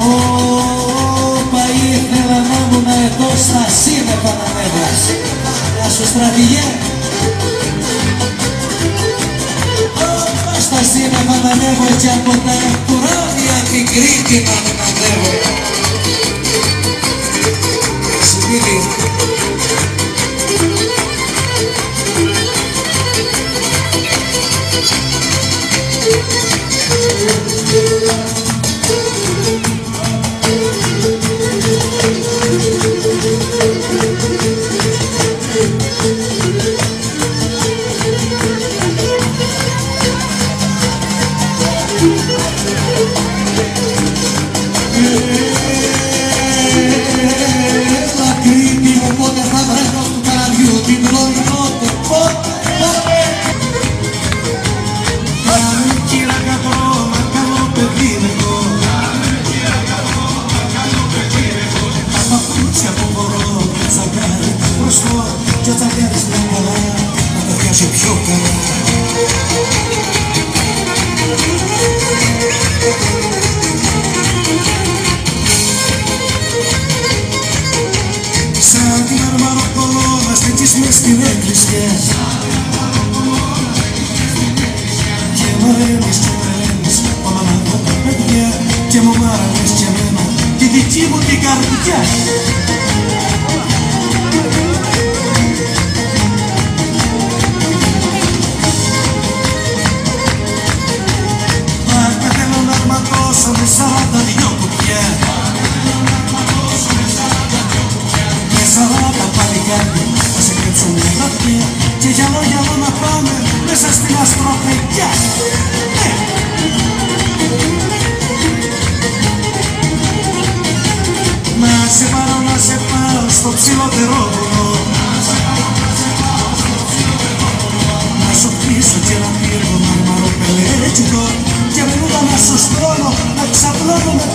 Όπα, ήθελα να ήμουν εδώ στα σύννεφα να ανέβω. Γεια σου στρατηγέ. Όπα, στα σύννεφα να ανέβω και από τα κουράδια την Κρήτη να ανέβω. Συμπίλη. Και όταν κάνεις μια καλά, να τα πιάσει πιο καλά. Σαν την αρμαροκολόνα στεκείς μες στην εκκλησιά και μου ρέμεις και μου ρέμεις, όλα να δω τα παιδιά και μου μάραγες και εμένα τη δική μου την καρδιά. Με 42 κουπιά με 40 παλικάρια θα σε κρύψω μια βαθιά και γυαλό γυαλό να πάμε μέσα στην αστροφεγγιά. Να σε πάρω, να σε πάω στο ψηλότερο βουνό, να σου πείσω και ένα πύργο μαρμαροπελέτσικο και μενούδα να σου στρώνω, να ξαπλώνω με